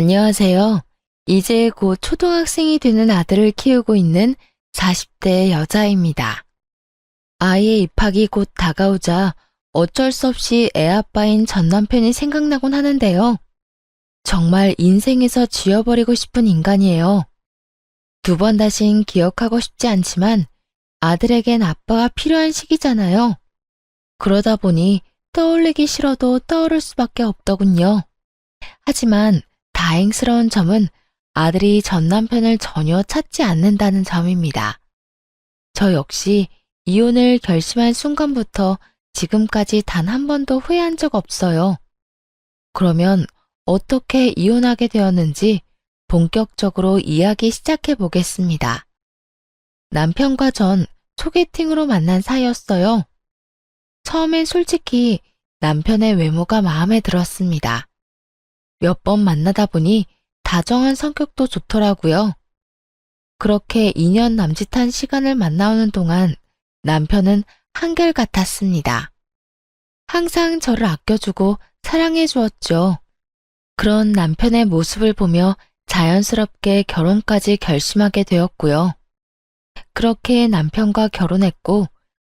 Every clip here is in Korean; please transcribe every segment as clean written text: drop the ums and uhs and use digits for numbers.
안녕하세요. 이제 곧 초등학생이 되는 아들을 키우고 있는 40대 여자입니다. 아이의 입학이 곧 다가오자 어쩔 수 없이 애아빠인 전 남편이 생각나곤 하는데요. 정말 인생에서 지워버리고 싶은 인간이에요. 두 번 다신 기억하고 싶지 않지만 아들에겐 아빠가 필요한 시기잖아요. 그러다 보니 떠올리기 싫어도 떠오를 수밖에 없더군요. 하지만 다행스러운 점은 아들이 전 남편을 전혀 찾지 않는다는 점입니다. 저 역시 이혼을 결심한 순간부터 지금까지 단 한 번도 후회한 적 없어요. 그러면 어떻게 이혼하게 되었는지 본격적으로 이야기 시작해 보겠습니다. 남편과 전 소개팅으로 만난 사이였어요. 처음엔 솔직히 남편의 외모가 마음에 들었습니다. 몇 번 만나다 보니 다정한 성격도 좋더라고요. 그렇게 2년 남짓한 시간을 만나오는 동안 남편은 한결같았습니다. 항상 저를 아껴주고 사랑해 주었죠. 그런 남편의 모습을 보며 자연스럽게 결혼까지 결심하게 되었고요. 그렇게 남편과 결혼했고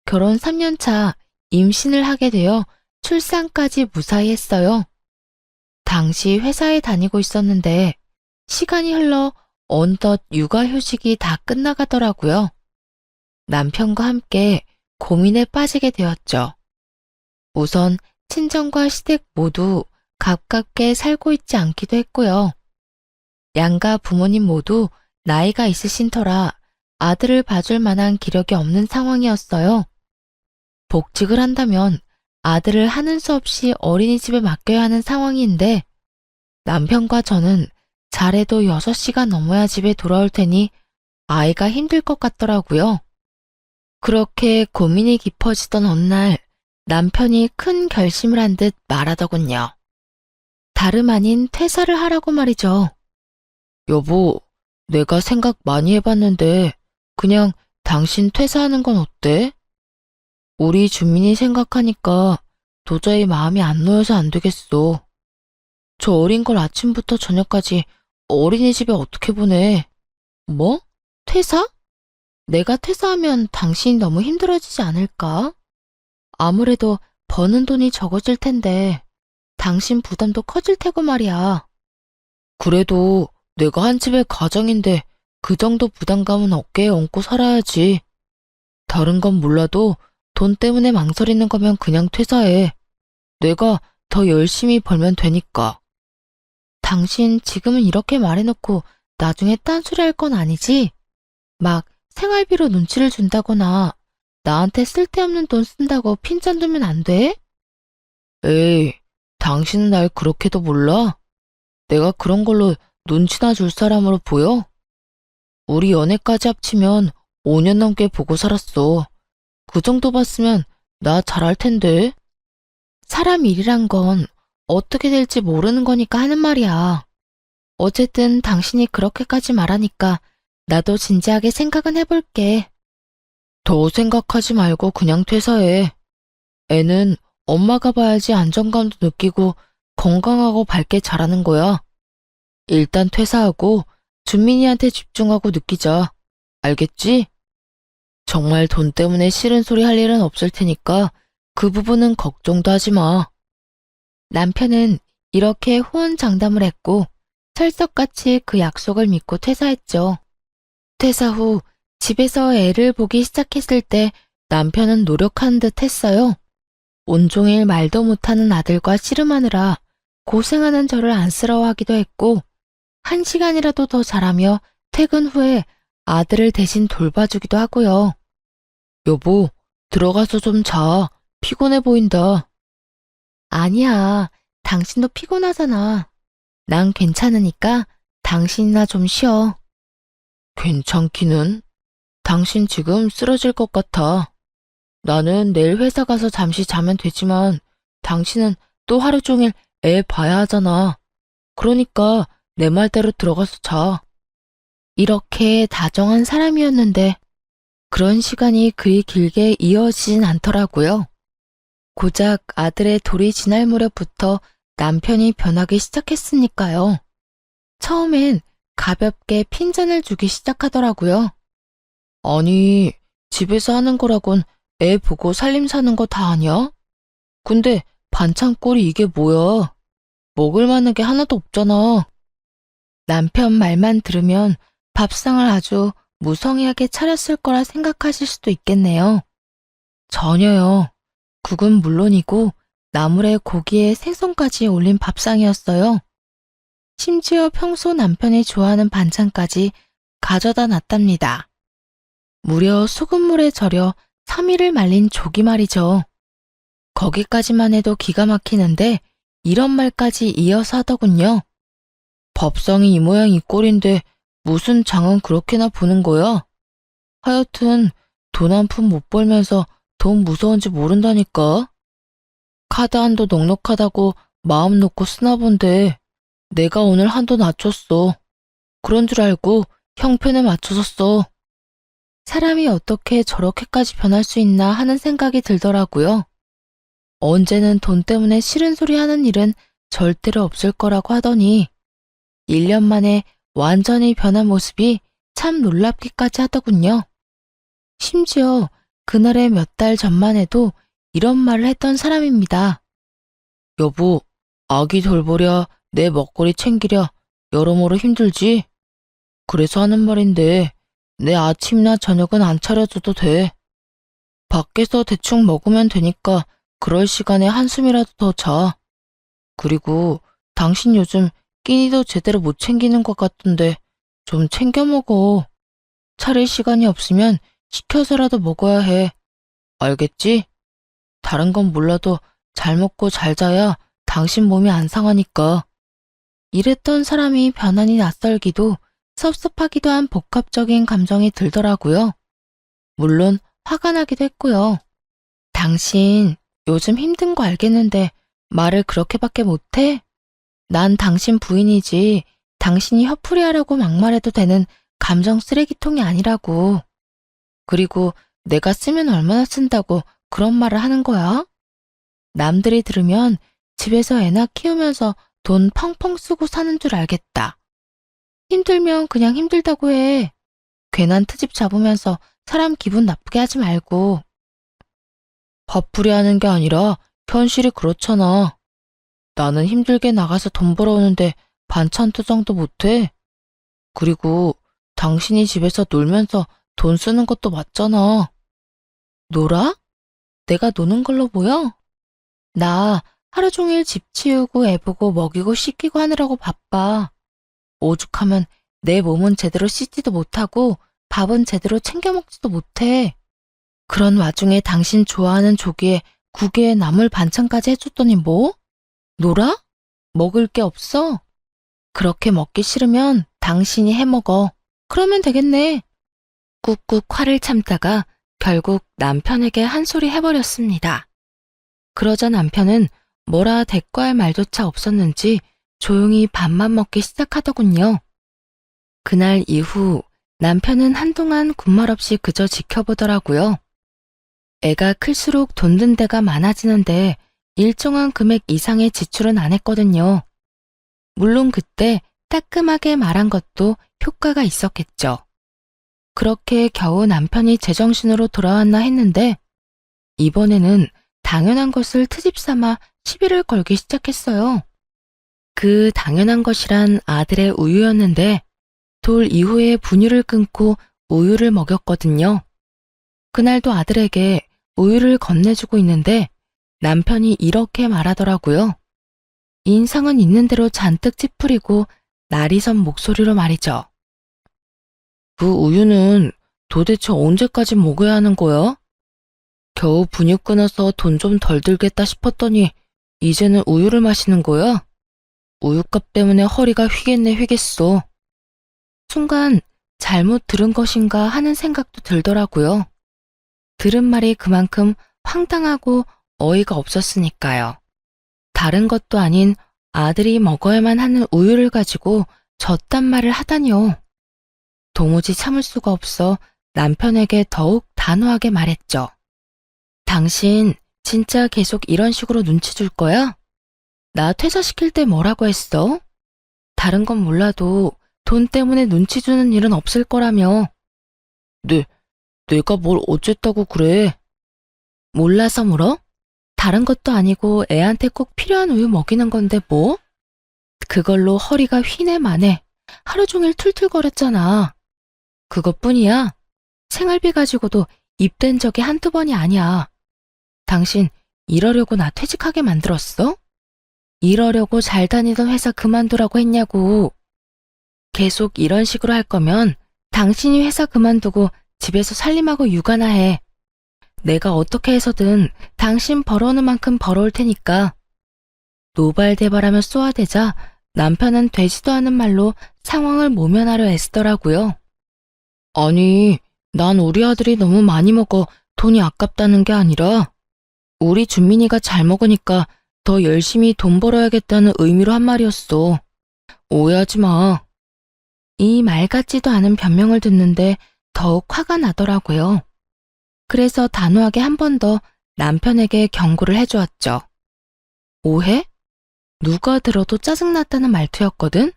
결혼 3년 차 임신을 하게 되어 출산까지 무사히 했어요. 당시 회사에 다니고 있었는데 시간이 흘러 어느덧 육아휴직이 다 끝나가더라고요. 남편과 함께 고민에 빠지게 되었죠. 우선 친정과 시댁 모두 가깝게 살고 있지 않기도 했고요. 양가 부모님 모두 나이가 있으신 터라 아들을 봐줄 만한 기력이 없는 상황이었어요. 복직을 한다면 아들을 하는 수 없이 어린이집에 맡겨야 하는 상황인데 남편과 저는 잘해도 6시가 넘어야 집에 돌아올 테니 아이가 힘들 것 같더라고요. 그렇게 고민이 깊어지던 어느 날 남편이 큰 결심을 한 듯 말하더군요. 다름 아닌 퇴사를 하라고 말이죠. 여보, 내가 생각 많이 해봤는데 그냥 당신 퇴사하는 건 어때? 우리 주민이 생각하니까 도저히 마음이 안 놓여서 안 되겠어. 저 어린 걸 아침부터 저녁까지 어린이집에 어떻게 보내? 뭐? 퇴사? 내가 퇴사하면 당신이 너무 힘들어지지 않을까? 아무래도 버는 돈이 적어질 텐데 당신 부담도 커질 테고 말이야. 그래도 내가 한 집의 가장인데 그 정도 부담감은 어깨에 얹고 살아야지. 다른 건 몰라도 돈 때문에 망설이는 거면 그냥 퇴사해. 내가 더 열심히 벌면 되니까. 당신 지금은 이렇게 말해놓고 나중에 딴소리 할 건 아니지? 막 생활비로 눈치를 준다거나 나한테 쓸데없는 돈 쓴다고 핀잔 두면 안 돼? 에이, 당신은 날 그렇게도 몰라? 내가 그런 걸로 눈치나 줄 사람으로 보여? 우리 연애까지 합치면 5년 넘게 보고 살았어. 그 정도 봤으면 나 잘할 텐데. 사람 일이란 건 어떻게 될지 모르는 거니까 하는 말이야. 어쨌든 당신이 그렇게까지 말하니까 나도 진지하게 생각은 해볼게. 더 생각하지 말고 그냥 퇴사해. 애는 엄마가 봐야지 안정감도 느끼고 건강하고 밝게 자라는 거야. 일단 퇴사하고 준민이한테 집중하고 느끼자. 알겠지? 정말 돈 때문에 싫은 소리 할 일은 없을 테니까 그 부분은 걱정도 하지 마. 남편은 이렇게 호언장담을 했고 철석같이 그 약속을 믿고 퇴사했죠. 퇴사 후 집에서 애를 보기 시작했을 때 남편은 노력하는 듯 했어요. 온종일 말도 못하는 아들과 씨름하느라 고생하는 저를 안쓰러워하기도 했고 1시간이라도 더 자라며 퇴근 후에 아들을 대신 돌봐주기도 하고요. 여보, 들어가서 좀 자. 피곤해 보인다. 아니야, 당신도 피곤하잖아. 난 괜찮으니까 당신이나 좀 쉬어. 괜찮기는? 당신 지금 쓰러질 것 같아. 나는 내일 회사 가서 잠시 자면 되지만 당신은 또 하루 종일 애 봐야 하잖아. 그러니까 내 말대로 들어가서 자. 이렇게 다정한 사람이었는데 그런 시간이 그리 길게 이어지진 않더라고요. 고작 아들의 돌이 지날 무렵부터 남편이 변하기 시작했으니까요. 처음엔 가볍게 핀잔을 주기 시작하더라고요. 아니, 집에서 하는 거라곤 애 보고 살림 사는 거 다 아냐? 근데 반찬꼴이 이게 뭐야? 먹을 만한 게 하나도 없잖아. 남편 말만 들으면 밥상을 아주 무성의하게 차렸을 거라 생각하실 수도 있겠네요. 전혀요. 국은 물론이고 나물에 고기에 생선까지 올린 밥상이었어요. 심지어 평소 남편이 좋아하는 반찬까지 가져다 놨답니다. 무려 소금물에 절여 3일을 말린 조기 말이죠. 거기까지만 해도 기가 막히는데 이런 말까지 이어서 하더군요. 밥상이 이 모양 이 꼴인데 무슨 장은 그렇게나 보는 거야? 하여튼 돈 한 푼 못 벌면서 돈 무서운지 모른다니까. 카드 한도 넉넉하다고 마음 놓고 쓰나 본데 내가 오늘 한도 낮췄어. 그런 줄 알고 형편에 맞춰서 써. 사람이 어떻게 저렇게까지 변할 수 있나 하는 생각이 들더라고요. 언제는 돈 때문에 싫은 소리 하는 일은 절대로 없을 거라고 하더니 1년 만에 완전히 변한 모습이 참 놀랍기까지 하더군요. 심지어 그날의 몇 달 전만 해도 이런 말을 했던 사람입니다. 여보, 아기 돌보랴, 내 먹거리 챙기랴, 여러모로 힘들지? 그래서 하는 말인데 내 아침이나 저녁은 안 차려줘도 돼. 밖에서 대충 먹으면 되니까 그럴 시간에 한숨이라도 더 자. 그리고 당신 요즘 끼니도 제대로 못 챙기는 것 같던데 좀 챙겨 먹어. 차릴 시간이 없으면 시켜서라도 먹어야 해. 알겠지? 다른 건 몰라도 잘 먹고 잘 자야 당신 몸이 안 상하니까. 이랬던 사람이 변하니 낯설기도 섭섭하기도 한 복합적인 감정이 들더라고요. 물론 화가 나기도 했고요. 당신 요즘 힘든 거 알겠는데 말을 그렇게밖에 못해? 난 당신 부인이지 당신이 화풀이하라고 막말해도 되는 감정 쓰레기통이 아니라고. 그리고 내가 쓰면 얼마나 쓴다고 그런 말을 하는 거야? 남들이 들으면 집에서 애나 키우면서 돈 펑펑 쓰고 사는 줄 알겠다. 힘들면 그냥 힘들다고 해. 괜한 트집 잡으면서 사람 기분 나쁘게 하지 말고. 화풀이 하는 게 아니라 현실이 그렇잖아. 나는 힘들게 나가서 돈 벌어오는데 반찬 투정도 못해. 그리고 당신이 집에서 놀면서 돈 쓰는 것도 맞잖아. 놀아? 내가 노는 걸로 보여? 나 하루 종일 집 치우고 애 보고 먹이고 씻기고 하느라고 바빠. 오죽하면 내 몸은 제대로 씻지도 못하고 밥은 제대로 챙겨 먹지도 못해. 그런 와중에 당신 좋아하는 조기에 국에 나물 반찬까지 해줬더니 뭐? 놀아? 먹을 게 없어? 그렇게 먹기 싫으면 당신이 해먹어. 그러면 되겠네. 꾹꾹 화를 참다가 결국 남편에게 한 소리 해버렸습니다. 그러자 남편은 뭐라 대꾸할 말조차 없었는지 조용히 밥만 먹기 시작하더군요. 그날 이후 남편은 한동안 군말 없이 그저 지켜보더라고요. 애가 클수록 돈 든 데가 많아지는데 일정한 금액 이상의 지출은 안 했거든요. 물론 그때 따끔하게 말한 것도 효과가 있었겠죠. 그렇게 겨우 남편이 제정신으로 돌아왔나 했는데 이번에는 당연한 것을 트집 삼아 시비를 걸기 시작했어요. 그 당연한 것이란 아들의 우유였는데 돌 이후에 분유를 끊고 우유를 먹였거든요. 그날도 아들에게 우유를 건네주고 있는데 남편이 이렇게 말하더라고요. 인상은 있는 대로 잔뜩 찌푸리고 날이 선 목소리로 말이죠. 그 우유는 도대체 언제까지 먹어야 하는 거야? 겨우 분유 끊어서 돈 좀 덜 들겠다 싶었더니 이제는 우유를 마시는 거야? 우유값 때문에 허리가 휘겠네 휘겠어. 순간 잘못 들은 것인가 하는 생각도 들더라고요. 들은 말이 그만큼 황당하고 어이가 없었으니까요. 다른 것도 아닌 아들이 먹어야만 하는 우유를 가지고 저딴 말을 하다니요. 도무지 참을 수가 없어 남편에게 더욱 단호하게 말했죠. 당신 진짜 계속 이런 식으로 눈치 줄 거야? 나 퇴사시킬 때 뭐라고 했어? 다른 건 몰라도 돈 때문에 눈치 주는 일은 없을 거라며. 내가 뭘 어쨌다고 그래? 몰라서 물어? 다른 것도 아니고 애한테 꼭 필요한 우유 먹이는 건데 뭐? 그걸로 허리가 휘네 마네. 하루 종일 툴툴거렸잖아. 그것뿐이야. 생활비 가지고도 입댄 적이 한두 번이 아니야. 당신 이러려고 나 퇴직하게 만들었어? 이러려고 잘 다니던 회사 그만두라고 했냐고. 계속 이런 식으로 할 거면 당신이 회사 그만두고 집에서 살림하고 육아나 해. 내가 어떻게 해서든 당신 벌어오는 만큼 벌어올 테니까. 노발대발하며 쏘아대자 남편은 되지도 않은 말로 상황을 모면하려 애쓰더라고요. 아니, 난 우리 아들이 너무 많이 먹어 돈이 아깝다는 게 아니라 우리 준민이가 잘 먹으니까 더 열심히 돈 벌어야겠다는 의미로 한 말이었어. 오해하지 마. 이 말 같지도 않은 변명을 듣는데 더욱 화가 나더라고요. 그래서 단호하게 한 번 더 남편에게 경고를 해주었죠. 오해? 누가 들어도 짜증났다는 말투였거든?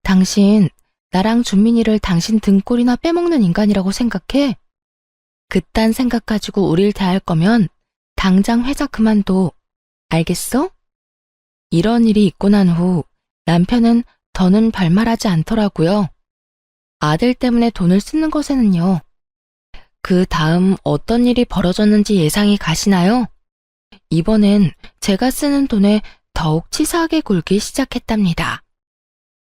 당신, 나랑 준민이를 당신 등골이나 빼먹는 인간이라고 생각해? 그딴 생각 가지고 우릴 대할 거면 당장 회사 그만둬. 알겠어? 이런 일이 있고 난 후 남편은 더는 별말하지 않더라고요. 아들 때문에 돈을 쓰는 것에는요. 그 다음 어떤 일이 벌어졌는지 예상이 가시나요? 이번엔 제가 쓰는 돈에 더욱 치사하게 굴기 시작했답니다.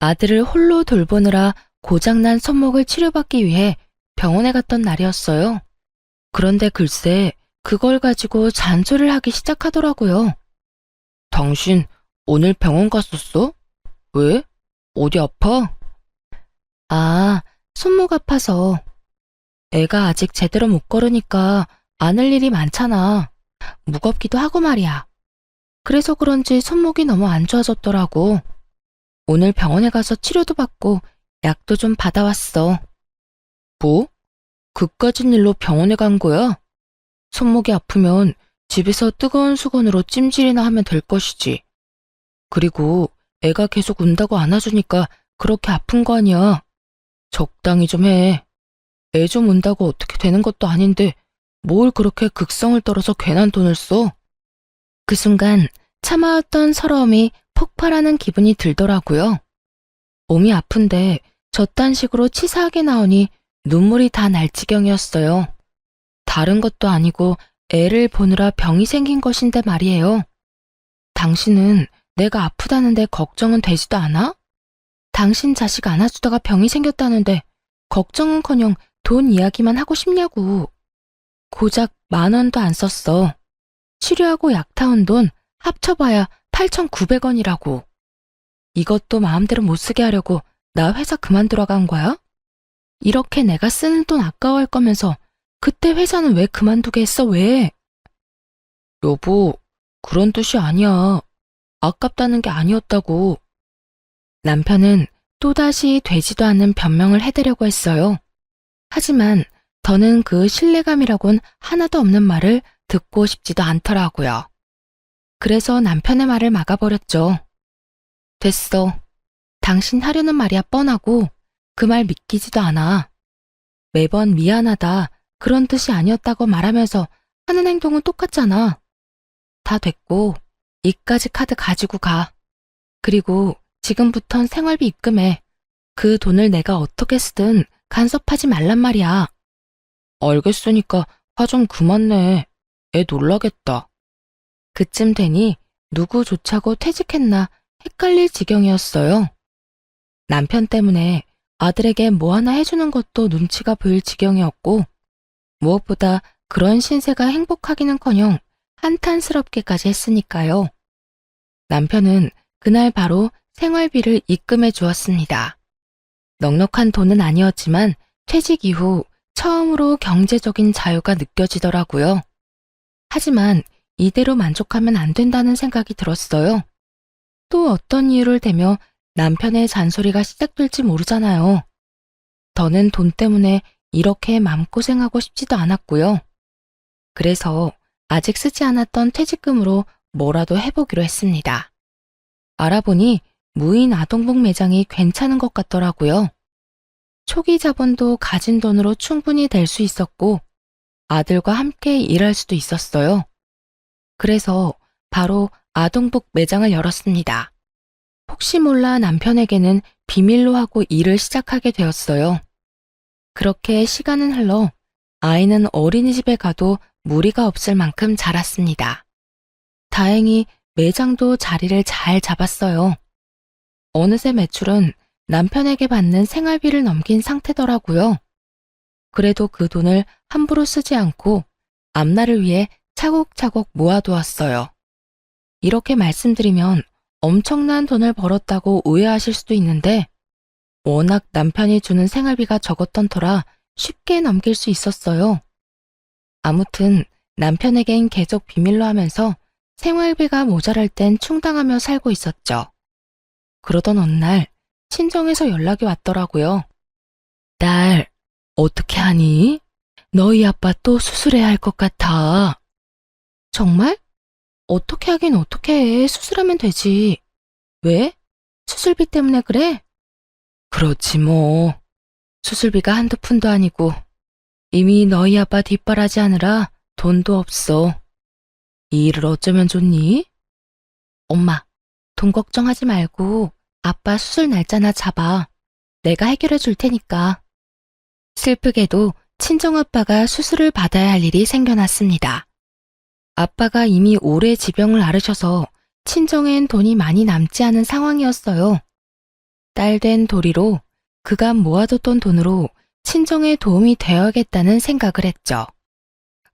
아들을 홀로 돌보느라 고장난 손목을 치료받기 위해 병원에 갔던 날이었어요. 그런데 글쎄 그걸 가지고 잔소리를 하기 시작하더라고요. 당신 오늘 병원 갔었어? 왜? 어디 아파? 아, 손목 아파서. 애가 아직 제대로 못 걸으니까 안을 일이 많잖아. 무겁기도 하고 말이야. 그래서 그런지 손목이 너무 안 좋아졌더라고. 오늘 병원에 가서 치료도 받고 약도 좀 받아왔어. 뭐? 그까진 일로 병원에 간 거야? 손목이 아프면 집에서 뜨거운 수건으로 찜질이나 하면 될 것이지. 그리고 애가 계속 운다고 안아주니까 그렇게 아픈 거 아니야. 적당히 좀 해. 애 좀 운다고 어떻게 되는 것도 아닌데 뭘 그렇게 극성을 떨어서 괜한 돈을 써? 그 순간 참아왔던 서러움이 폭발하는 기분이 들더라고요. 몸이 아픈데 저딴 식으로 치사하게 나오니 눈물이 다 날 지경이었어요. 다른 것도 아니고 애를 보느라 병이 생긴 것인데 말이에요. 당신은 내가 아프다는데 걱정은 되지도 않아? 당신 자식 안아주다가 병이 생겼다는데 걱정은커녕 돈 이야기만 하고 싶냐고. 고작 10,000원도 안 썼어. 치료하고 약 타온 돈 합쳐봐야 8,900원이라고. 이것도 마음대로 못 쓰게 하려고 나 회사 그만두러 간 거야? 이렇게 내가 쓰는 돈 아까워할 거면서 그때 회사는 왜 그만두게 했어, 왜? 여보, 그런 뜻이 아니야. 아깝다는 게 아니었다고. 남편은 또다시 되지도 않는 변명을 해대려고 했어요. 하지만 더는 그 신뢰감이라곤 하나도 없는 말을 듣고 싶지도 않더라고요. 그래서 남편의 말을 막아버렸죠. 됐어. 당신 하려는 말이야 뻔하고 그 말 믿기지도 않아. 매번 미안하다 그런 뜻이 아니었다고 말하면서 하는 행동은 똑같잖아. 다 됐고 이까지 카드 가지고 가. 그리고 지금부턴 생활비 입금해. 그 돈을 내가 어떻게 쓰든 간섭하지 말란 말이야. 알겠으니까 화 좀 그만 내. 애 놀라겠다. 그쯤 되니 누구조차고 퇴직했나 헷갈릴 지경이었어요. 남편 때문에 아들에게 뭐 하나 해주는 것도 눈치가 보일 지경이었고 무엇보다 그런 신세가 행복하기는커녕 한탄스럽게까지 했으니까요. 남편은 그날 바로 생활비를 입금해 주었습니다. 넉넉한 돈은 아니었지만 퇴직 이후 처음으로 경제적인 자유가 느껴지더라고요. 하지만 이대로 만족하면 안 된다는 생각이 들었어요. 또 어떤 이유를 대며 남편의 잔소리가 시작될지 모르잖아요. 더는 돈 때문에 이렇게 마음고생하고 싶지도 않았고요. 그래서 아직 쓰지 않았던 퇴직금으로 뭐라도 해보기로 했습니다. 알아보니 무인 아동복 매장이 괜찮은 것 같더라고요. 초기 자본도 가진 돈으로 충분히 될 수 있었고 아들과 함께 일할 수도 있었어요. 그래서 바로 아동복 매장을 열었습니다. 혹시 몰라 남편에게는 비밀로 하고 일을 시작하게 되었어요. 그렇게 시간은 흘러 아이는 어린이집에 가도 무리가 없을 만큼 자랐습니다. 다행히 매장도 자리를 잘 잡았어요. 어느새 매출은 남편에게 받는 생활비를 넘긴 상태더라고요. 그래도 그 돈을 함부로 쓰지 않고 앞날을 위해 차곡차곡 모아두었어요. 이렇게 말씀드리면 엄청난 돈을 벌었다고 오해하실 수도 있는데 워낙 남편이 주는 생활비가 적었던 터라 쉽게 넘길 수 있었어요. 아무튼 남편에겐 계속 비밀로 하면서 생활비가 모자랄 땐 충당하며 살고 있었죠. 그러던 어느 날 친정에서 연락이 왔더라고요. 딸, 어떻게 하니? 너희 아빠 또 수술해야 할 것 같아. 정말? 어떻게 하긴 어떻게 해. 수술하면 되지. 왜? 수술비 때문에 그래? 그렇지 뭐. 수술비가 한두 푼도 아니고 이미 너희 아빠 뒷바라지 하느라 돈도 없어. 이 일을 어쩌면 좋니? 엄마, 돈 걱정하지 말고 아빠 수술 날짜나 잡아. 내가 해결해 줄 테니까. 슬프게도 친정아빠가 수술을 받아야 할 일이 생겨났습니다. 아빠가 이미 오래 지병을 앓으셔서 친정엔 돈이 많이 남지 않은 상황이었어요. 딸 된 도리로 그간 모아뒀던 돈으로 친정에 도움이 되어야겠다는 생각을 했죠.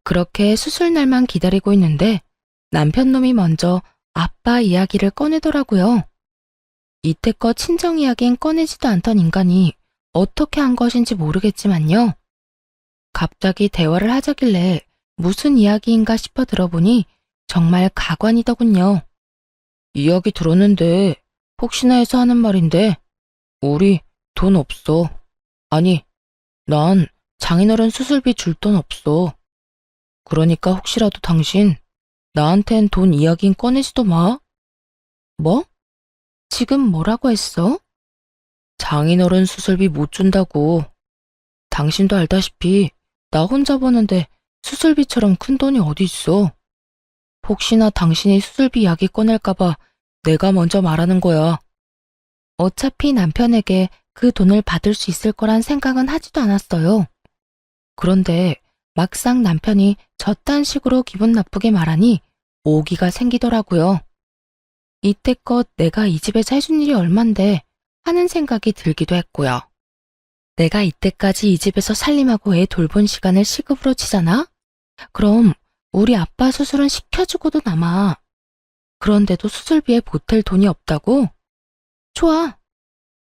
그렇게 수술 날만 기다리고 있는데 남편 놈이 먼저 아빠 이야기를 꺼내더라고요. 이때껏 친정 이야기는 꺼내지도 않던 인간이 어떻게 한 것인지 모르겠지만요. 갑자기 대화를 하자길래 무슨 이야기인가 싶어 들어보니 정말 가관이더군요. 이야기 들었는데 혹시나 해서 하는 말인데 우리 돈 없어. 아니, 난 장인어른 수술비 줄 돈 없어. 그러니까 혹시라도 당신 나한텐 돈 이야긴 꺼내지도 마. 뭐? 지금 뭐라고 했어? 장인어른 수술비 못 준다고. 당신도 알다시피 나 혼자 버는데 수술비처럼 큰 돈이 어디 있어. 혹시나 당신이 수술비 이야기 꺼낼까봐 내가 먼저 말하는 거야. 어차피 남편에게 그 돈을 받을 수 있을 거란 생각은 하지도 않았어요. 그런데 막상 남편이 저딴 식으로 기분 나쁘게 말하니 오기가 생기더라고요. 이때껏 내가 이 집에서 해준 일이 얼만데 하는 생각이 들기도 했고요. 내가 이때까지 이 집에서 살림하고 애 돌본 시간을 시급으로 치잖아? 그럼 우리 아빠 수술은 시켜주고도 남아. 그런데도 수술비에 보탤 돈이 없다고? 좋아.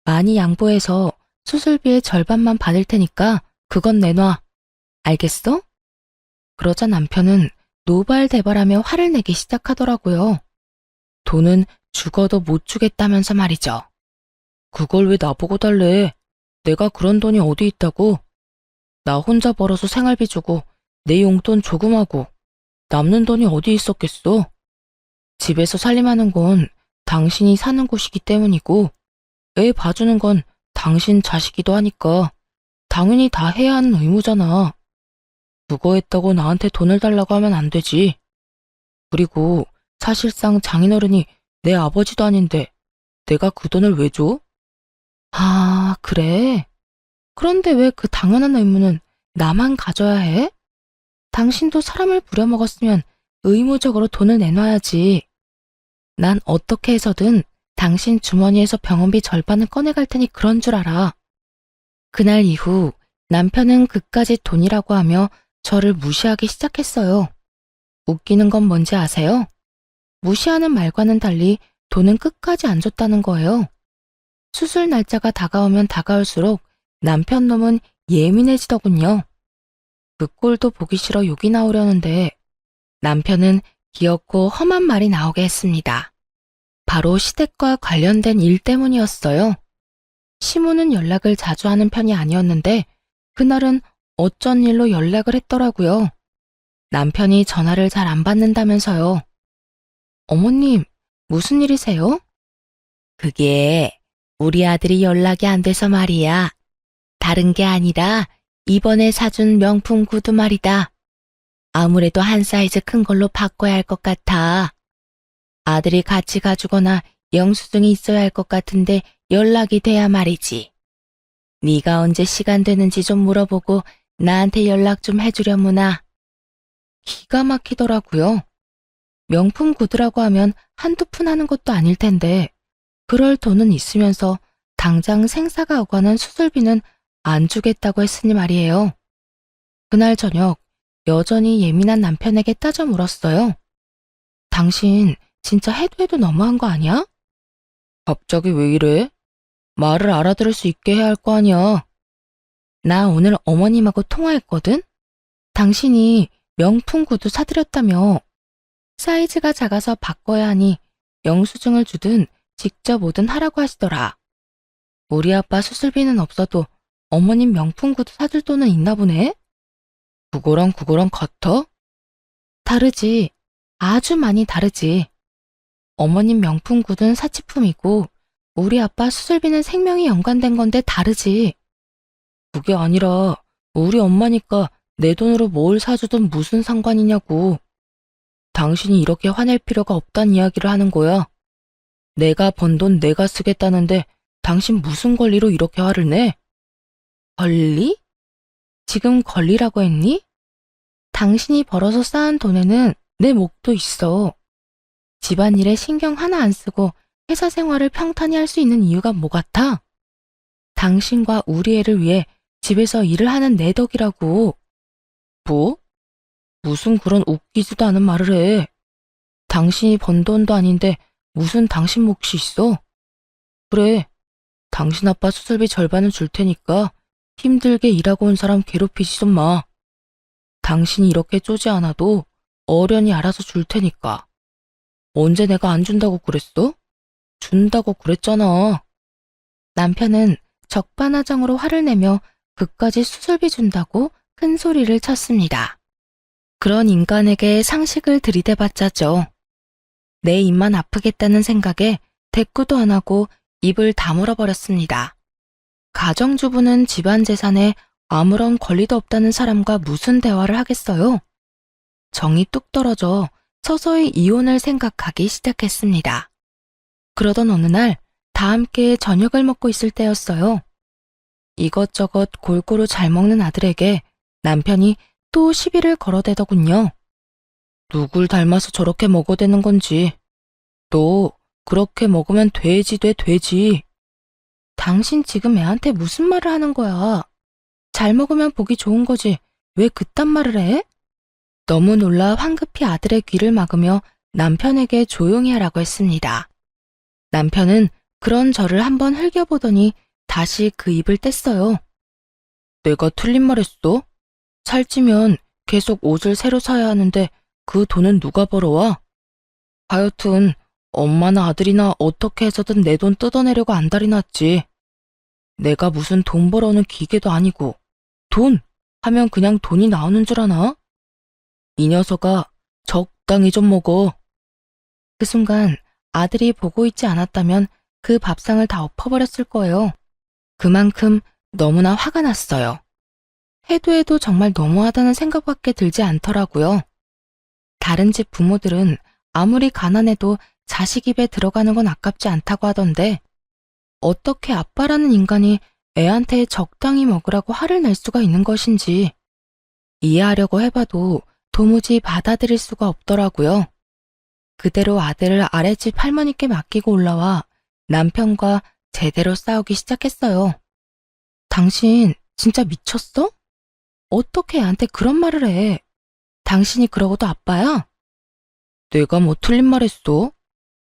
많이 양보해서 수술비의 절반만 받을 테니까 그건 내놔. 알겠어? 그러자 남편은 노발대발하며 화를 내기 시작하더라고요. 돈은 죽어도 못 주겠다면서 말이죠. 그걸 왜 나보고 달래? 내가 그런 돈이 어디 있다고? 나 혼자 벌어서 생활비 주고 내 용돈 조금하고 남는 돈이 어디 있었겠어? 집에서 살림하는 건 당신이 사는 곳이기 때문이고 애 봐주는 건 당신 자식이기도 하니까 당연히 다 해야 하는 의무잖아. 그거 했다고 나한테 돈을 달라고 하면 안 되지. 그리고 사실상 장인어른이 내 아버지도 아닌데 내가 그 돈을 왜 줘? 아, 그래? 그런데 왜 그 당연한 의무는 나만 가져야 해? 당신도 사람을 부려먹었으면 의무적으로 돈을 내놔야지. 난 어떻게 해서든 당신 주머니에서 병원비 절반을 꺼내갈 테니 그런 줄 알아. 그날 이후 남편은 그까짓 돈이라고 하며 저를 무시하기 시작했어요. 웃기는 건 뭔지 아세요? 무시하는 말과는 달리 돈은 끝까지 안 줬다는 거예요. 수술 날짜가 다가오면 다가올수록 남편 놈은 예민해지더군요. 그 꼴도 보기 싫어 욕이 나오려는데 남편은 귀엽고 험한 말이 나오게 했습니다. 바로 시댁과 관련된 일 때문이었어요. 시모는 연락을 자주 하는 편이 아니었는데 그날은 어쩐 일로 연락을 했더라고요. 남편이 전화를 잘 안 받는다면서요. 어머님, 무슨 일이세요? 그게 우리 아들이 연락이 안 돼서 말이야. 다른 게 아니라 이번에 사준 명품 구두 말이다. 아무래도 한 사이즈 큰 걸로 바꿔야 할 것 같아. 아들이 같이 가주거나 영수증이 있어야 할 것 같은데 연락이 돼야 말이지. 네가 언제 시간 되는지 좀 물어보고 나한테 연락 좀 해주려무나. 기가 막히더라고요. 명품 구두라고 하면 한두 푼 하는 것도 아닐 텐데 그럴 돈은 있으면서 당장 생사가 오가는 수술비는 안 주겠다고 했으니 말이에요. 그날 저녁 여전히 예민한 남편에게 따져 물었어요. 당신 진짜 해도 해도 너무한 거 아니야? 갑자기 왜 이래? 말을 알아들을 수 있게 해야 할 거 아니야. 나 오늘 어머님하고 통화했거든? 당신이 명품 구두 사드렸다며. 사이즈가 작아서 바꿔야 하니 영수증을 주든 직접 오든 하라고 하시더라. 우리 아빠 수술비는 없어도 어머님 명품 구두 사줄 돈은 있나 보네? 그거랑 같아? 다르지. 아주 많이 다르지. 어머님 명품 구두는 사치품이고 우리 아빠 수술비는 생명이 연관된 건데 다르지. 그게 아니라 우리 엄마니까 내 돈으로 뭘 사주든 무슨 상관이냐고. 당신이 이렇게 화낼 필요가 없단 이야기를 하는 거야. 내가 번 돈 내가 쓰겠다는데 당신 무슨 권리로 이렇게 화를 내? 권리? 지금 권리라고 했니? 당신이 벌어서 쌓은 돈에는 내 몫도 있어. 집안일에 신경 하나 안 쓰고 회사 생활을 평탄히 할 수 있는 이유가 뭐 같아? 당신과 우리 애를 위해 집에서 일을 하는 내 덕이라고. 뭐? 무슨 그런 웃기지도 않은 말을 해. 당신이 번 돈도 아닌데 무슨 당신 몫이 있어? 그래, 당신 아빠 수술비 절반은 줄 테니까 힘들게 일하고 온 사람 괴롭히지 좀 마. 당신이 이렇게 쪼지 않아도 어련히 알아서 줄 테니까. 언제 내가 안 준다고 그랬어? 준다고 그랬잖아. 남편은 적반하장으로 화를 내며 그까지 수술비 준다고 큰 소리를 쳤습니다. 그런 인간에게 상식을 들이대봤자죠. 내 입만 아프겠다는 생각에 대꾸도 안 하고 입을 다물어 버렸습니다. 가정주부는 집안 재산에 아무런 권리도 없다는 사람과 무슨 대화를 하겠어요? 정이 뚝 떨어져 서서히 이혼을 생각하기 시작했습니다. 그러던 어느 날 다 함께 저녁을 먹고 있을 때였어요. 이것저것 골고루 잘 먹는 아들에게 남편이 또 시비를 걸어대더군요. 누굴 닮아서 저렇게 먹어대는 건지. 너 그렇게 먹으면 돼지 돼 돼지. 당신 지금 애한테 무슨 말을 하는 거야? 잘 먹으면 보기 좋은 거지. 왜 그딴 말을 해? 너무 놀라 황급히 아들의 귀를 막으며 남편에게 조용히 하라고 했습니다. 남편은 그런 저를 한번 흘겨보더니 다시 그 입을 뗐어요. 내가 틀린 말 했어? 살찌면 계속 옷을 새로 사야 하는데 그 돈은 누가 벌어와? 하여튼 엄마나 아들이나 어떻게 해서든 내 돈 뜯어내려고 안달이 났지. 내가 무슨 돈 벌어오는 기계도 아니고 돈 하면 그냥 돈이 나오는 줄 아나? 이 녀석아, 적당히 좀 먹어. 그 순간 아들이 보고 있지 않았다면 그 밥상을 다 엎어버렸을 거예요. 그만큼 너무나 화가 났어요. 해도 해도 정말 너무하다는 생각밖에 들지 않더라고요. 다른 집 부모들은 아무리 가난해도 자식 입에 들어가는 건 아깝지 않다고 하던데 어떻게 아빠라는 인간이 애한테 적당히 먹으라고 화를 낼 수가 있는 것인지 이해하려고 해봐도 도무지 받아들일 수가 없더라고요. 그대로 아들을 아랫집 할머니께 맡기고 올라와 남편과 제대로 싸우기 시작했어요. 당신 진짜 미쳤어? 어떻게 애한테 그런 말을 해? 당신이 그러고도 아빠야? 내가 뭐 틀린 말 했어?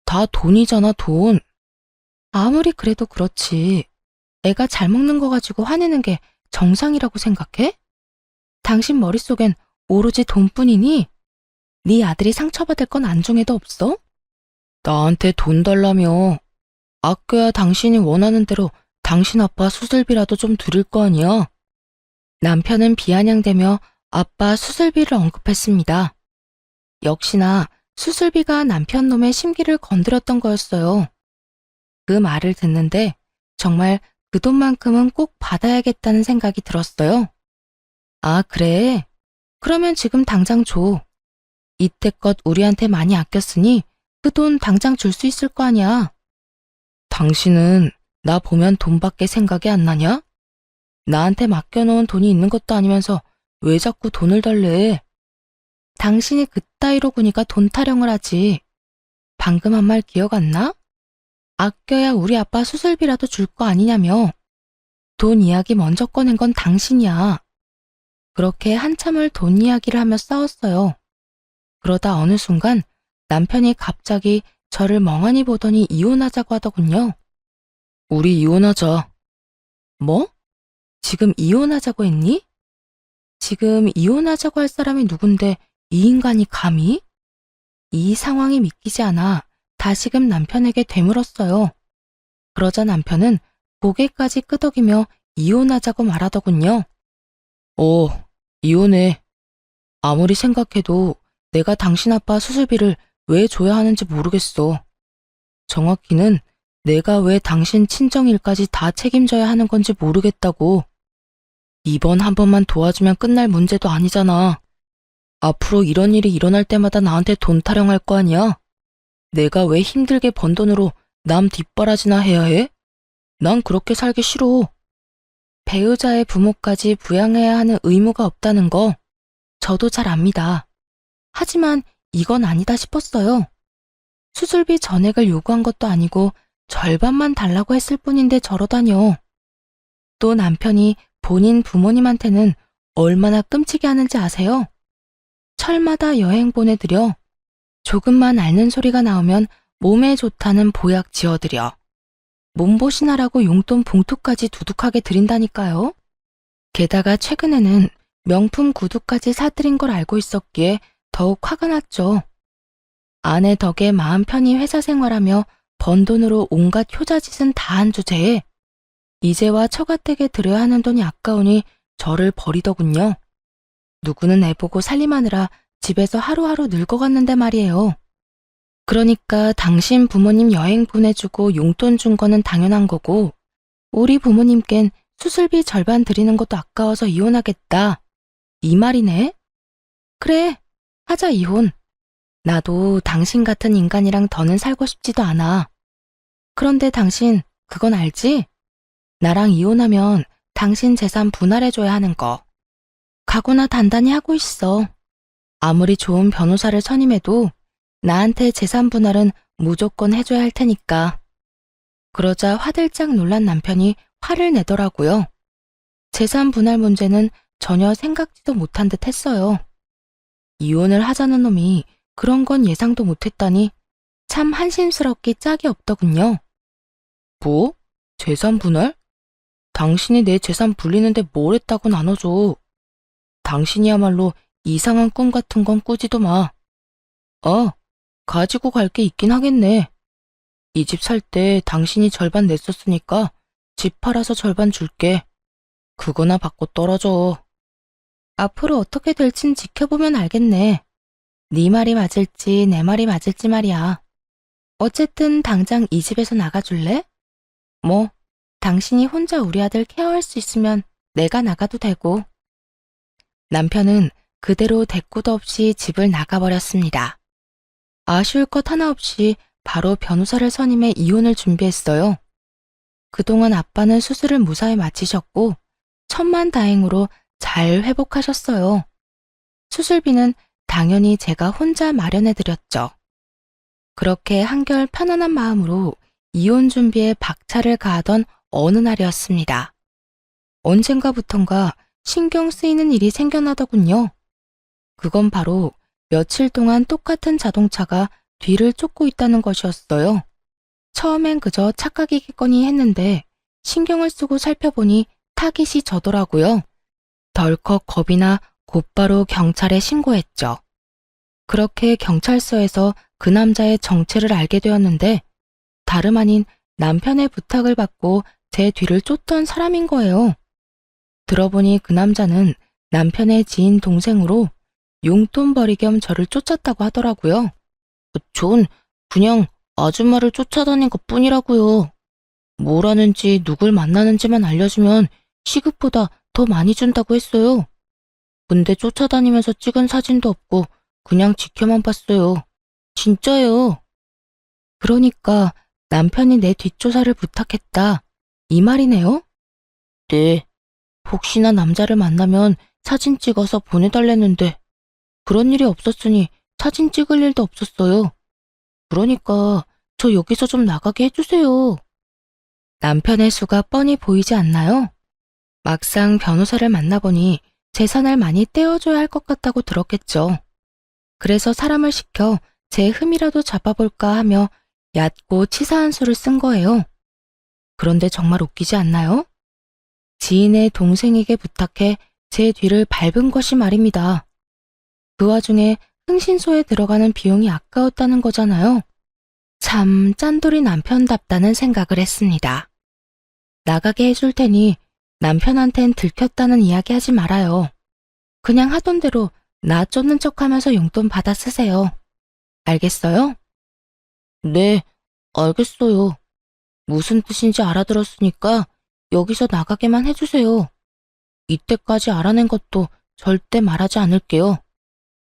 다 돈이잖아, 돈. 아무리 그래도 그렇지. 애가 잘 먹는 거 가지고 화내는 게 정상이라고 생각해? 당신 머릿속엔 오로지 돈뿐이니? 네 아들이 상처받을 건 안중에도 없어? 나한테 돈 달라며. 아껴야 당신이 원하는 대로 당신 아빠 수술비라도 좀 드릴 거 아니야. 남편은 비아냥대며 아빠 수술비를 언급했습니다. 역시나 수술비가 남편 놈의 심기를 건드렸던 거였어요. 그 말을 듣는데 정말 그 돈만큼은 꼭 받아야겠다는 생각이 들었어요. 아, 그래? 그러면 지금 당장 줘. 이때껏 우리한테 많이 아꼈으니 그 돈 당장 줄 수 있을 거 아니야. 당신은 나 보면 돈밖에 생각이 안 나냐? 나한테 맡겨놓은 돈이 있는 것도 아니면서 왜 자꾸 돈을 달래? 당신이 그따위로 구니까 돈 타령을 하지. 방금 한 말 기억 안 나? 아껴야 우리 아빠 수술비라도 줄 거 아니냐며. 돈 이야기 먼저 꺼낸 건 당신이야. 그렇게 한참을 돈 이야기를 하며 싸웠어요. 그러다 어느 순간 남편이 갑자기 저를 멍하니 보더니 이혼하자고 하더군요. 우리 이혼하자. 뭐? 지금 이혼하자고 했니? 지금 이혼하자고 할 사람이 누군데 이 인간이 감히? 이 상황이 믿기지 않아 다시금 남편에게 되물었어요. 그러자 남편은 고개까지 끄덕이며 이혼하자고 말하더군요. 이혼해. 아무리 생각해도 내가 당신 아빠 수술비를 왜 줘야 하는지 모르겠어. 정확히는 내가 왜 당신 친정일까지 다 책임져야 하는 건지 모르겠다고. 이번 한 번만 도와주면 끝날 문제도 아니잖아. 앞으로 이런 일이 일어날 때마다 나한테 돈 타령할 거 아니야? 내가 왜 힘들게 번 돈으로 남 뒷바라지나 해야 해? 난 그렇게 살기 싫어. 배우자의 부모까지 부양해야 하는 의무가 없다는 거 저도 잘 압니다. 하지만 이건 아니다 싶었어요. 수술비 전액을 요구한 것도 아니고 절반만 달라고 했을 뿐인데 저러다뇨. 또 남편이 본인 부모님한테는 얼마나 끔찍해 하는지 아세요? 철마다 여행 보내드려. 조금만 앓는 소리가 나오면 몸에 좋다는 보약 지어드려. 몸보신하라고 용돈 봉투까지 두둑하게 드린다니까요. 게다가 최근에는 명품 구두까지 사드린 걸 알고 있었기에 더욱 화가 났죠. 아내 덕에 마음 편히 회사 생활하며 번 돈으로 온갖 효자짓은 다 한 주제에 이제와 처가댁에 들여야 하는 돈이 아까우니 저를 버리더군요. 누구는 애보고 살림하느라 집에서 하루하루 늙어갔는데 말이에요. 그러니까 당신 부모님 여행 보내주고 용돈 준 거는 당연한 거고 우리 부모님껜 수술비 절반 드리는 것도 아까워서 이혼하겠다. 이 말이네? 그래, 하자 이혼. 나도 당신 같은 인간이랑 더는 살고 싶지도 않아. 그런데 당신 그건 알지? 나랑 이혼하면 당신 재산 분할해줘야 하는 거. 각오나 단단히 하고 있어. 아무리 좋은 변호사를 선임해도 나한테 재산 분할은 무조건 해줘야 할 테니까. 그러자 화들짝 놀란 남편이 화를 내더라고요. 재산 분할 문제는 전혀 생각지도 못한 듯 했어요. 이혼을 하자는 놈이 그런 건 예상도 못했다니 참 한심스럽기 짝이 없더군요. 뭐? 재산 분할? 당신이 내 재산 불리는데 뭘 했다고 나눠줘. 당신이야말로 이상한 꿈 같은 건 꾸지도 마. 가지고 갈 게 있긴 하겠네. 이 집 살 때 당신이 절반 냈었으니까 집 팔아서 절반 줄게. 그거나 받고 떨어져. 앞으로 어떻게 될진 지켜보면 알겠네. 네 말이 맞을지 내 말이 맞을지 말이야. 어쨌든 당장 이 집에서 나가줄래? 뭐, 당신이 혼자 우리 아들 케어할 수 있으면 내가 나가도 되고. 남편은 그대로 대꾸도 없이 집을 나가버렸습니다. 아쉬울 것 하나 없이 바로 변호사를 선임해 이혼을 준비했어요. 그동안 아빠는 수술을 무사히 마치셨고 천만다행으로 잘 회복하셨어요. 수술비는 당연히 제가 혼자 마련해드렸죠. 그렇게 한결 편안한 마음으로 이혼 준비에 박차를 가하던 어느 날이었습니다. 언젠가부턴가 신경 쓰이는 일이 생겨나더군요. 그건 바로 며칠 동안 똑같은 자동차가 뒤를 쫓고 있다는 것이었어요. 처음엔 그저 착각이겠거니 했는데 신경을 쓰고 살펴보니 타깃이 저더라고요. 덜컥 겁이 나 곧바로 경찰에 신고했죠. 그렇게 경찰서에서 그 남자의 정체를 알게 되었는데 다름 아닌 남편의 부탁을 받고 제 뒤를 쫓던 사람인 거예요. 들어보니 그 남자는 남편의 지인 동생으로 용돈벌이 겸 저를 쫓았다고 하더라고요. 전 그냥 아줌마를 쫓아다닌 것뿐이라고요. 뭘 하는지 누굴 만나는지만 알려주면 시급보다 더 많이 준다고 했어요. 근데 쫓아다니면서 찍은 사진도 없고 그냥 지켜만 봤어요. 진짜예요. 그러니까 남편이 내 뒷조사를 부탁했다. 이 말이네요? 네. 혹시나 남자를 만나면 사진 찍어서 보내달랬는데 그런 일이 없었으니 사진 찍을 일도 없었어요. 그러니까 저 여기서 좀 나가게 해주세요. 남편의 수가 뻔히 보이지 않나요? 막상 변호사를 만나보니 재산을 많이 떼어줘야 할 것 같다고 들었겠죠. 그래서 사람을 시켜 제 흠이라도 잡아볼까 하며 얕고 치사한 수를 쓴 거예요. 그런데 정말 웃기지 않나요? 지인의 동생에게 부탁해 제 뒤를 밟은 것이 말입니다. 그 와중에 흥신소에 들어가는 비용이 아까웠다는 거잖아요. 참 짠돌이 남편답다는 생각을 했습니다. 나가게 해줄 테니 남편한텐 들켰다는 이야기 하지 말아요. 그냥 하던 대로 나 쫓는 척하면서 용돈 받아 쓰세요. 알겠어요? 네, 알겠어요. 무슨 뜻인지 알아들었으니까 여기서 나가게만 해주세요. 이때까지 알아낸 것도 절대 말하지 않을게요.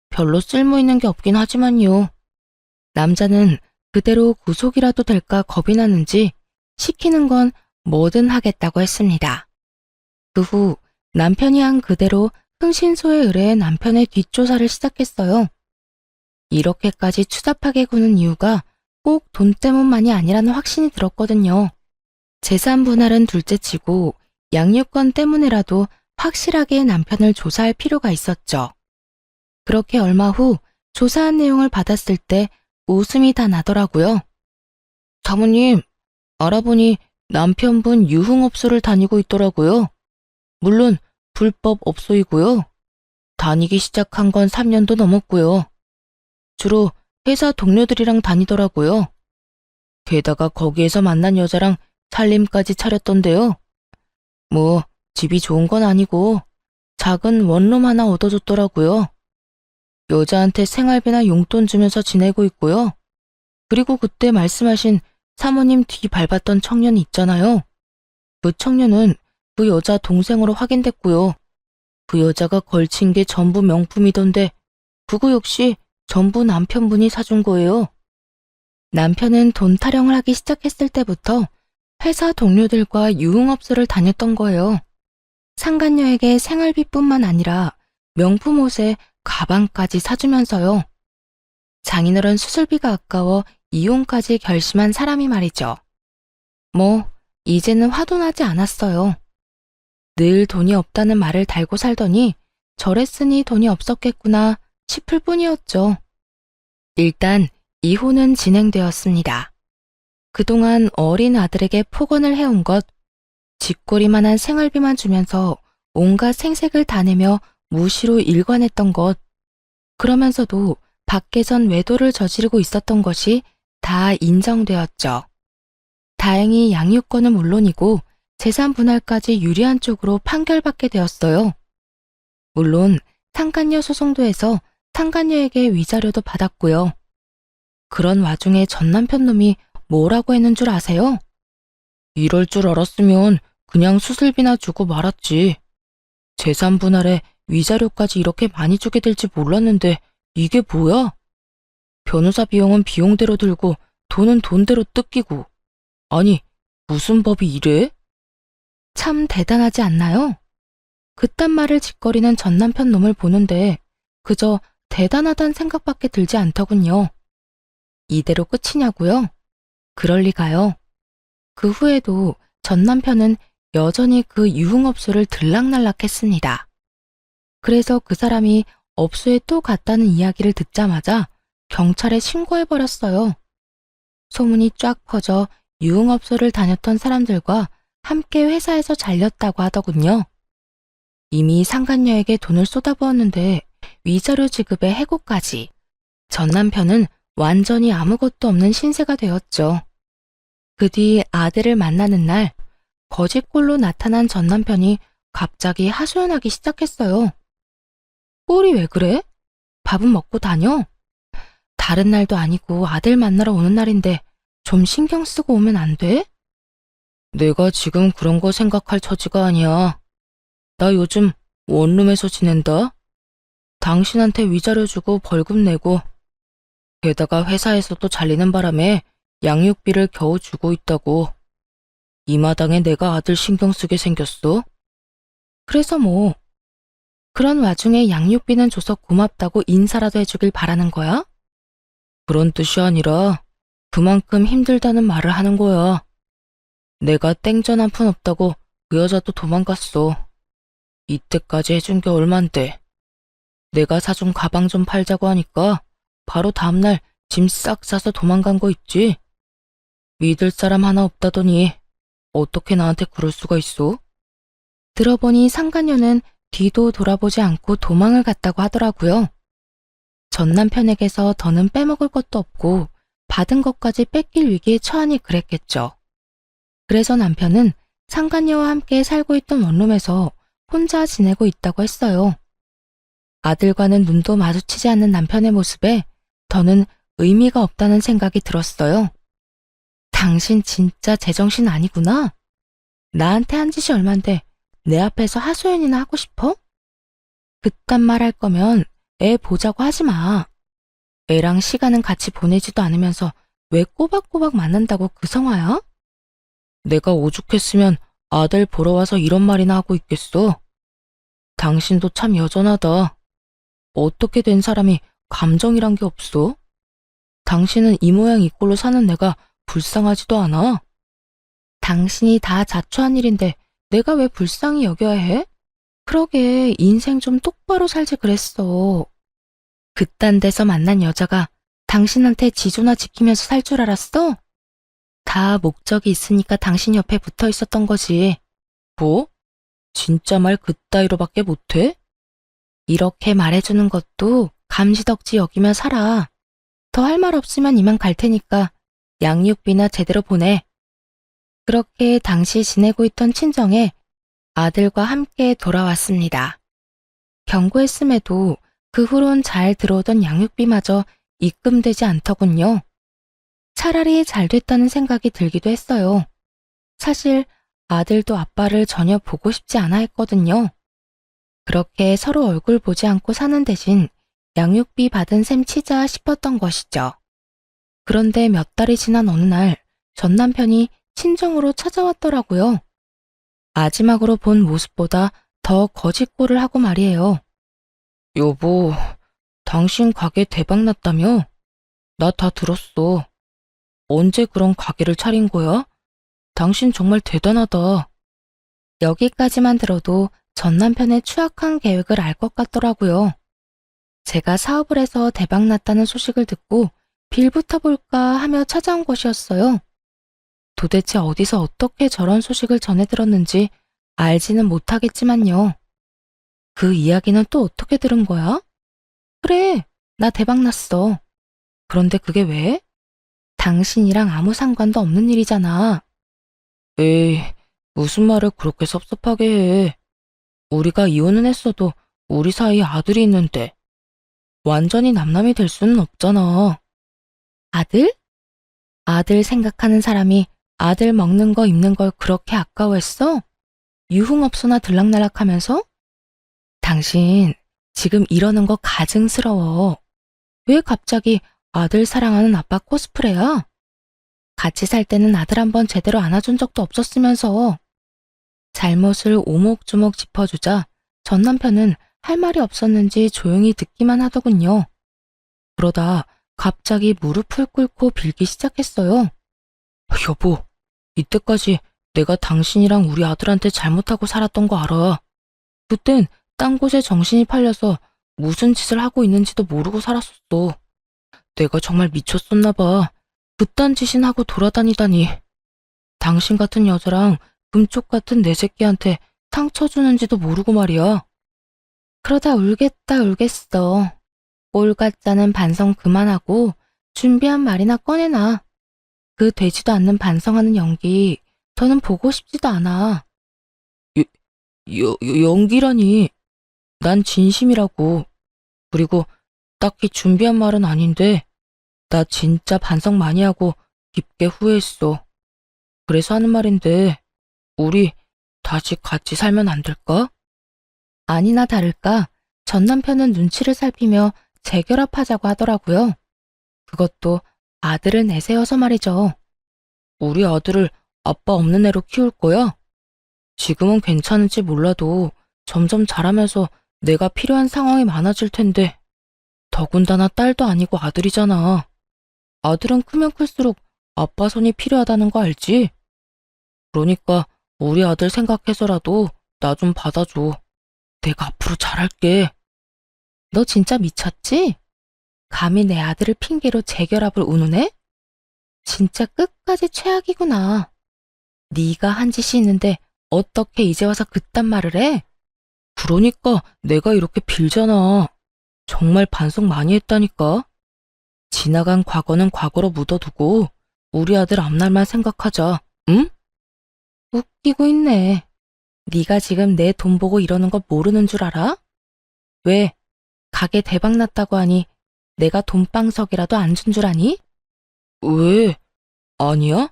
별로 쓸모 있는 게 없긴 하지만요. 남자는 그대로 구속이라도 될까 겁이 나는지 시키는 건 뭐든 하겠다고 했습니다. 그 후 남편이 한 그대로 흥신소에 의뢰해 남편의 뒷조사를 시작했어요. 이렇게까지 추잡하게 구는 이유가 꼭 돈 때문만이 아니라는 확신이 들었거든요. 재산 분할은 둘째치고 양육권 때문에라도 확실하게 남편을 조사할 필요가 있었죠. 그렇게 얼마 후 조사한 내용을 받았을 때 웃음이 다 나더라고요. 사모님, 알아보니 남편분 유흥업소를 다니고 있더라고요. 물론 불법 업소이고요. 다니기 시작한 건 3년도 넘었고요. 주로 회사 동료들이랑 다니더라고요. 게다가 거기에서 만난 여자랑 살림까지 차렸던데요. 뭐 집이 좋은 건 아니고 작은 원룸 하나 얻어줬더라고요. 여자한테 생활비나 용돈 주면서 지내고 있고요. 그리고 그때 말씀하신 사모님 뒤 밟았던 청년이 있잖아요. 그 청년은 그 여자 동생으로 확인됐고요. 그 여자가 걸친 게 전부 명품이던데 그거 역시 전부 남편분이 사준 거예요. 남편은 돈 타령을 하기 시작했을 때부터 회사 동료들과 유흥업소를 다녔던 거예요. 상간녀에게 생활비뿐만 아니라 명품 옷에 가방까지 사주면서요. 장인어른 수술비가 아까워 이혼까지 결심한 사람이 말이죠. 뭐 이제는 화도 나지 않았어요. 늘 돈이 없다는 말을 달고 살더니 저랬으니 돈이 없었겠구나 싶을 뿐이었죠. 일단 이혼은 진행되었습니다. 그동안 어린 아들에게 폭언을 해온 것, 쥐꼬리만한 생활비만 주면서 온갖 생색을 다 내며 무시로 일관했던 것, 그러면서도 밖에선 외도를 저지르고 있었던 것이 다 인정되었죠. 다행히 양육권은 물론이고 재산 분할까지 유리한 쪽으로 판결받게 되었어요. 물론 상간녀 소송도 해서 상간녀에게 위자료도 받았고요. 그런 와중에 전 남편 놈이 뭐라고 했는 줄 아세요? 이럴 줄 알았으면 그냥 수술비나 주고 말았지. 재산 분할에 위자료까지 이렇게 많이 주게 될지 몰랐는데 이게 뭐야? 변호사 비용은 비용대로 들고 돈은 돈대로 뜯기고. 아니, 무슨 법이 이래? 참 대단하지 않나요? 그딴 말을 짓거리는 전 남편 놈을 보는데 그저 대단하단 생각밖에 들지 않더군요. 이대로 끝이냐고요? 그럴 리가요. 그 후에도 전 남편은 여전히 그 유흥업소를 들락날락했습니다. 그래서 그 사람이 업소에 또 갔다는 이야기를 듣자마자 경찰에 신고해버렸어요. 소문이 쫙 퍼져 유흥업소를 다녔던 사람들과 함께 회사에서 잘렸다고 하더군요. 이미 상간녀에게 돈을 쏟아부었는데 위자료 지급에 해고까지. 전 남편은 완전히 아무것도 없는 신세가 되었죠. 그 뒤 아들을 만나는 날 거짓골로 나타난 전 남편이 갑자기 하소연하기 시작했어요. 꼴이 왜 그래? 밥은 먹고 다녀? 다른 날도 아니고 아들 만나러 오는 날인데 좀 신경 쓰고 오면 안 돼? 내가 지금 그런 거 생각할 처지가 아니야. 나 요즘 원룸에서 지낸다. 당신한테 위자료 주고 벌금 내고, 게다가 회사에서도 잘리는 바람에 양육비를 겨우 주고 있다고. 이 마당에 내가 아들 신경 쓰게 생겼어? 그래서 뭐, 그런 와중에 양육비는 줘서 고맙다고 인사라도 해주길 바라는 거야? 그런 뜻이 아니라 그만큼 힘들다는 말을 하는 거야. 내가 땡전 한 푼 없다고 그 여자도 도망갔어. 이때까지 해준 게 얼만데. 내가 사준 가방 좀 팔자고 하니까 바로 다음날 짐 싹 싸서 도망간 거 있지? 믿을 사람 하나 없다더니 어떻게 나한테 그럴 수가 있어? 들어보니 상간녀는 뒤도 돌아보지 않고 도망을 갔다고 하더라고요. 전 남편에게서 더는 빼먹을 것도 없고 받은 것까지 뺏길 위기에 처하니 그랬겠죠. 그래서 남편은 상간녀와 함께 살고 있던 원룸에서 혼자 지내고 있다고 했어요. 아들과는 눈도 마주치지 않는 남편의 모습에 더는 의미가 없다는 생각이 들었어요. 당신 진짜 제정신 아니구나. 나한테 한 짓이 얼만데 내 앞에서 하소연이나 하고 싶어? 그딴 말 할 거면 애 보자고 하지 마. 애랑 시간은 같이 보내지도 않으면서 왜 꼬박꼬박 만난다고 그 성화야? 내가 오죽했으면 아들 보러 와서 이런 말이나 하고 있겠어. 당신도 참 여전하다. 어떻게 된 사람이 감정이란 게 없어? 당신은 이 모양 이 꼴로 사는 내가 불쌍하지도 않아. 당신이 다 자초한 일인데 내가 왜 불쌍히 여겨야 해? 그러게 인생 좀 똑바로 살지 그랬어. 그딴 데서 만난 여자가 당신한테 지조나 지키면서 살 줄 알았어? 다 목적이 있으니까 당신 옆에 붙어 있었던 거지. 뭐? 진짜 말 그따위로밖에 못해? 이렇게 말해주는 것도 감지덕지 여기며 살아. 더 할 말 없으면 이만 갈 테니까 양육비나 제대로 보내. 그렇게 당시 지내고 있던 친정에 아들과 함께 돌아왔습니다. 경고했음에도 그 후론 잘 들어오던 양육비마저 입금되지 않더군요. 차라리 잘 됐다는 생각이 들기도 했어요. 사실 아들도 아빠를 전혀 보고 싶지 않아 했거든요. 그렇게 서로 얼굴 보지 않고 사는 대신 양육비 받은 셈 치자 싶었던 것이죠. 그런데 몇 달이 지난 어느 날 전 남편이 친정으로 찾아왔더라고요. 마지막으로 본 모습보다 더 거짓골을 하고 말이에요. 여보, 당신 가게 대박 났다며? 나 다 들었어. 언제 그런 가게를 차린 거야? 당신 정말 대단하다. 여기까지만 들어도 전 남편의 추악한 계획을 알 것 같더라고요. 제가 사업을 해서 대박 났다는 소식을 듣고 빌부터 볼까 하며 찾아온 것이었어요. 도대체 어디서 어떻게 저런 소식을 전해 들었는지 알지는 못하겠지만요. 그 이야기는 또 어떻게 들은 거야? 그래, 나 대박 났어. 그런데 그게 왜? 당신이랑 아무 상관도 없는 일이잖아. 에이, 무슨 말을 그렇게 섭섭하게 해. 우리가 이혼은 했어도 우리 사이에 아들이 있는데 완전히 남남이 될 수는 없잖아. 아들? 아들 생각하는 사람이 아들 먹는 거 입는 걸 그렇게 아까워했어? 유흥업소나 들락날락하면서? 당신 지금 이러는 거 가증스러워. 왜 갑자기 아들 사랑하는 아빠 코스프레야? 같이 살 때는 아들 한번 제대로 안아준 적도 없었으면서. 잘못을 오목조목 짚어주자 전 남편은 할 말이 없었는지 조용히 듣기만 하더군요. 그러다 갑자기 무릎을 꿇고 빌기 시작했어요. 여보, 이때까지 내가 당신이랑 우리 아들한테 잘못하고 살았던 거 알아. 그땐 딴 곳에 정신이 팔려서 무슨 짓을 하고 있는지도 모르고 살았었어. 내가 정말 미쳤었나 봐. 그딴 짓이나 하고 돌아다니다니. 당신 같은 여자랑 금쪽 같은 내 새끼한테 탕 쳐주는지도 모르고 말이야. 그러다 울겠다 울겠어. 꼴 같자는 반성 그만하고 준비한 말이나 꺼내놔. 그 되지도 않는 반성하는 연기 더는 보고 싶지도 않아. 연기라니. 난 진심이라고. 그리고 딱히 준비한 말은 아닌데 나 진짜 반성 많이 하고 깊게 후회했어. 그래서 하는 말인데, 우리 다시 같이 살면 안 될까? 아니나 다를까 전 남편은 눈치를 살피며 재결합하자고 하더라고요. 그것도 아들을 내세워서 말이죠. 우리 아들을 아빠 없는 애로 키울 거야? 지금은 괜찮은지 몰라도 점점 자라면서 내가 필요한 상황이 많아질 텐데, 더군다나 딸도 아니고 아들이잖아. 아들은 크면 클수록 아빠 손이 필요하다는 거 알지? 그러니까 우리 아들 생각해서라도 나 좀 받아줘. 내가 앞으로 잘할게. 너 진짜 미쳤지? 감히 내 아들을 핑계로 재결합을 운운해? 진짜 끝까지 최악이구나. 네가 한 짓이 있는데 어떻게 이제 와서 그딴 말을 해? 그러니까 내가 이렇게 빌잖아. 정말 반성 많이 했다니까. 지나간 과거는 과거로 묻어두고 우리 아들 앞날만 생각하자. 응? 웃기고 있네. 네가 지금 내 돈 보고 이러는 거 모르는 줄 알아? 왜? 가게 대박 났다고 하니 내가 돈방석이라도 안 준 줄 아니? 왜? 아니야?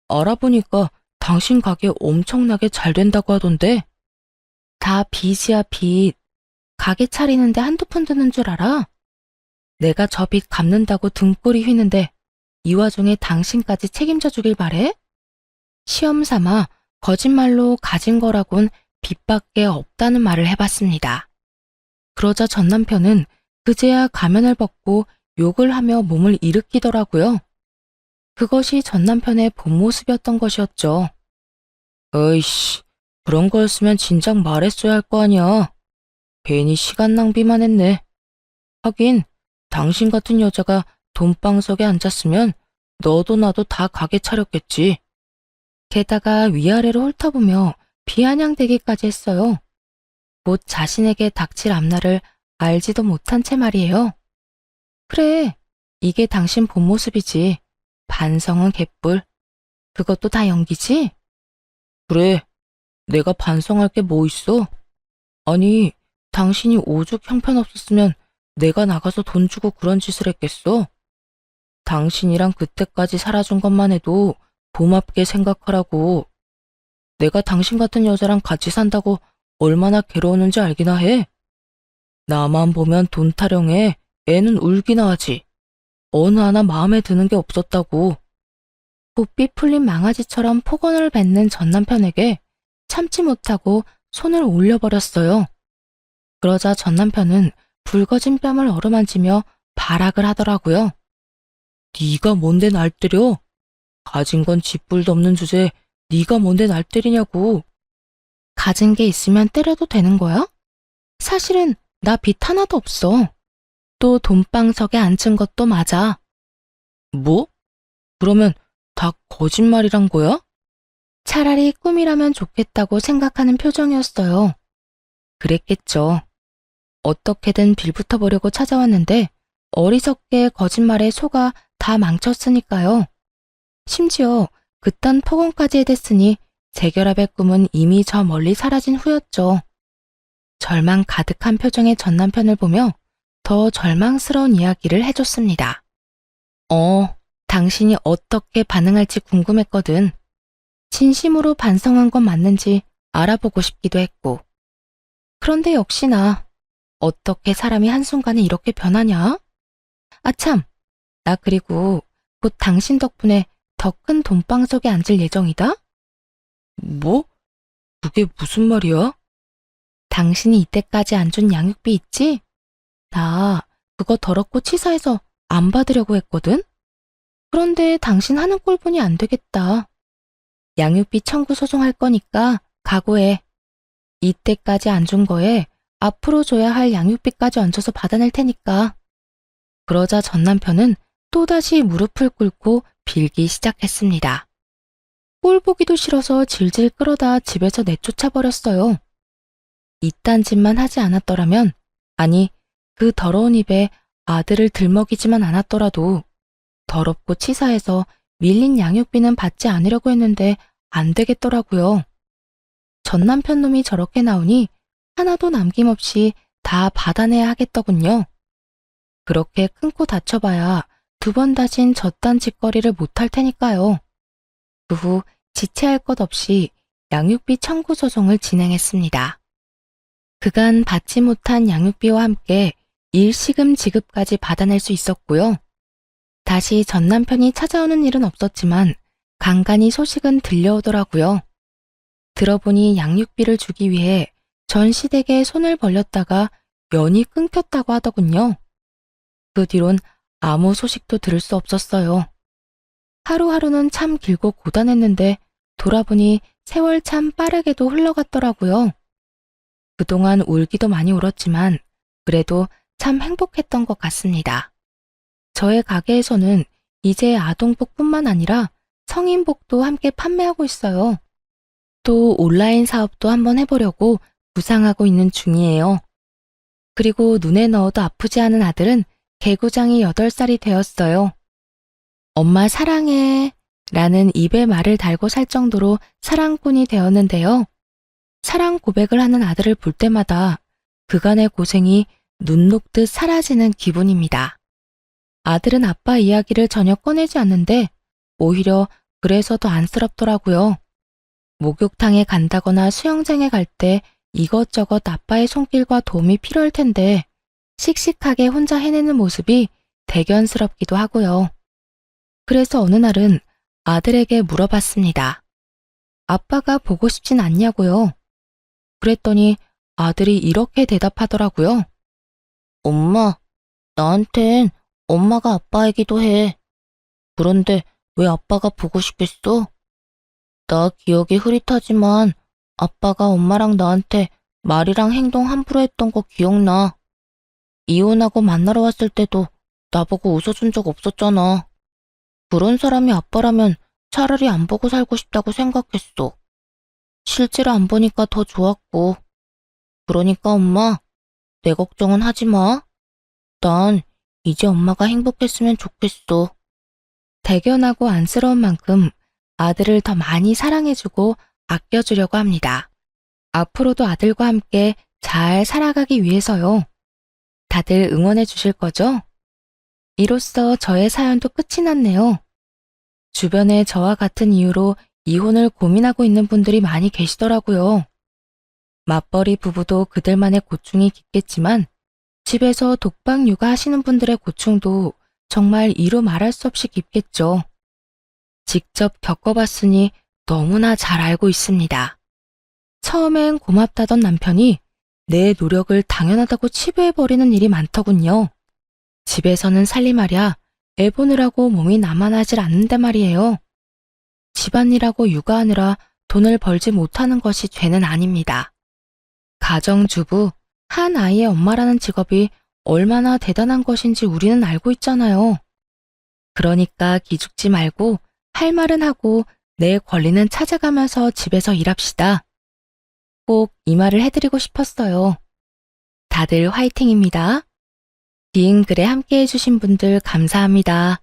알아보니까 당신 가게 엄청나게 잘 된다고 하던데. 다 빚이야, 빚. 가게 차리는데 한두 푼 드는 줄 알아? 내가 저 빚 갚는다고 등골이 휘는데 이 와중에 당신까지 책임져 주길 바래? 시험 삼아 거짓말로 가진 거라곤 빚밖에 없다는 말을 해봤습니다. 그러자 전 남편은 그제야 가면을 벗고 욕을 하며 몸을 일으키더라고요. 그것이 전 남편의 본 모습이었던 것이었죠. 어이씨, 그런 거였으면 진작 말했어야 할 거 아니야. 괜히 시간 낭비만 했네. 하긴 당신 같은 여자가 돈방석에 앉았으면 너도 나도 다 가게 차렸겠지. 게다가 위아래로 훑어보며 비아냥대기까지 했어요. 곧 자신에게 닥칠 앞날을 알지도 못한 채 말이에요. 그래, 이게 당신 본 모습이지. 반성은 개뿔. 그것도 다 연기지? 그래, 내가 반성할 게 뭐 있어? 아니, 당신이 오죽 형편없었으면 내가 나가서 돈 주고 그런 짓을 했겠어? 당신이랑 그때까지 살아준 것만 해도 고맙게 생각하라고. 내가 당신 같은 여자랑 같이 산다고 얼마나 괴로웠는지 알기나 해. 나만 보면 돈 타령해 애는 울기나 하지. 어느 하나 마음에 드는 게 없었다고. 고삐 풀린 망아지처럼 폭언을 뱉는 전 남편에게 참지 못하고 손을 올려버렸어요. 그러자 전 남편은 붉어진 뺨을 어루만지며 발악을 하더라고요. 네가 뭔데 날 때려? 가진 건 쥐뿔도 없는 주제에 네가 뭔데 날 때리냐고. 가진 게 있으면 때려도 되는 거야? 사실은 나 빚 하나도 없어. 또 돈방석에 앉은 것도 맞아. 뭐? 그러면 다 거짓말이란 거야? 차라리 꿈이라면 좋겠다고 생각하는 표정이었어요. 그랬겠죠. 어떻게든 빌붙어 보려고 찾아왔는데 어리석게 거짓말에 속아 다 망쳤으니까요. 심지어 그딴 폭언까지 해댔으니 재결합의 꿈은 이미 저 멀리 사라진 후였죠. 절망 가득한 표정의 전 남편을 보며 더 절망스러운 이야기를 해줬습니다. 당신이 어떻게 반응할지 궁금했거든. 진심으로 반성한 건 맞는지 알아보고 싶기도 했고. 그런데 역시나 어떻게 사람이 한순간에 이렇게 변하냐? 아참, 나 그리고 곧 당신 덕분에 더 큰 돈방석에 앉을 예정이다? 뭐? 그게 무슨 말이야? 당신이 이때까지 안 준 양육비 있지? 나 그거 더럽고 치사해서 안 받으려고 했거든? 그런데 당신 하는 꼴 보니 안 되겠다. 양육비 청구 소송할 거니까 각오해. 이때까지 안 준 거에 앞으로 줘야 할 양육비까지 얹어서 받아낼 테니까. 그러자 전 남편은 또다시 무릎을 꿇고 빌기 시작했습니다. 꼴 보기도 싫어서 질질 끌어다 집에서 내쫓아 버렸어요. 이딴 짓만 하지 않았더라면, 아니, 그 더러운 입에 아들을 들먹이지만 않았더라도 더럽고 치사해서 밀린 양육비는 받지 않으려고 했는데 안 되겠더라고요. 전 남편 놈이 저렇게 나오니 하나도 남김없이 다 받아내야 하겠더군요. 그렇게 큰 코 다쳐봐야 두 번 다신 저딴 짓거리를 못할 테니까요. 그 후 지체할 것 없이 양육비 청구 소송을 진행했습니다. 그간 받지 못한 양육비와 함께 일시금 지급까지 받아낼 수 있었고요. 다시 전 남편이 찾아오는 일은 없었지만 간간히 소식은 들려오더라고요. 들어보니 양육비를 주기 위해 전 시댁에 손을 벌렸다가 연이 끊겼다고 하더군요. 그 뒤론 아무 소식도 들을 수 없었어요. 하루하루는 참 길고 고단했는데 돌아보니 세월 참 빠르게도 흘러갔더라고요. 그동안 울기도 많이 울었지만 그래도 참 행복했던 것 같습니다. 저의 가게에서는 이제 아동복뿐만 아니라 성인복도 함께 판매하고 있어요. 또 온라인 사업도 한번 해보려고 구상하고 있는 중이에요. 그리고 눈에 넣어도 아프지 않은 아들은 개구장이 8살이 되었어요. 엄마 사랑해 라는 입에 말을 달고 살 정도로 사랑꾼이 되었는데요. 사랑 고백을 하는 아들을 볼 때마다 그간의 고생이 눈 녹듯 사라지는 기분입니다. 아들은 아빠 이야기를 전혀 꺼내지 않는데 오히려 그래서 더 안쓰럽더라고요. 목욕탕에 간다거나 수영장에 갈 때 이것저것 아빠의 손길과 도움이 필요할 텐데 씩씩하게 혼자 해내는 모습이 대견스럽기도 하고요. 그래서 어느 날은 아들에게 물어봤습니다. 아빠가 보고 싶진 않냐고요. 그랬더니 아들이 이렇게 대답하더라고요. 엄마, 나한텐 엄마가 아빠이기도 해. 그런데 왜 아빠가 보고 싶겠어? 나 기억이 흐릿하지만 아빠가 엄마랑 나한테 말이랑 행동 함부로 했던 거 기억나. 이혼하고 만나러 왔을 때도 나보고 웃어준 적 없었잖아. 그런 사람이 아빠라면 차라리 안 보고 살고 싶다고 생각했어. 실제로 안 보니까 더 좋았고. 그러니까 엄마, 내 걱정은 하지 마. 난 이제 엄마가 행복했으면 좋겠어. 대견하고 안쓰러운 만큼 아들을 더 많이 사랑해주고 아껴주려고 합니다. 앞으로도 아들과 함께 잘 살아가기 위해서요. 다들 응원해 주실 거죠? 이로써 저의 사연도 끝이 났네요. 주변에 저와 같은 이유로 이혼을 고민하고 있는 분들이 많이 계시더라고요. 맞벌이 부부도 그들만의 고충이 깊겠지만 집에서 독박 육아하시는 분들의 고충도 정말 이루 말할 수 없이 깊겠죠. 직접 겪어봤으니 너무나 잘 알고 있습니다. 처음엔 고맙다던 남편이 내 노력을 당연하다고 치부해버리는 일이 많더군요. 집에서는 살림하랴 애 보느라고 몸이 나만하질 않는데 말이에요. 집안일하고 육아하느라 돈을 벌지 못하는 것이 죄는 아닙니다. 가정주부, 한 아이의 엄마라는 직업이 얼마나 대단한 것인지 우리는 알고 있잖아요. 그러니까 기죽지 말고 할 말은 하고 내 권리는 찾아가면서 집에서 일합시다. 꼭 이 말을 해드리고 싶었어요. 다들 화이팅입니다. 긴 글에 함께 해주신 분들 감사합니다.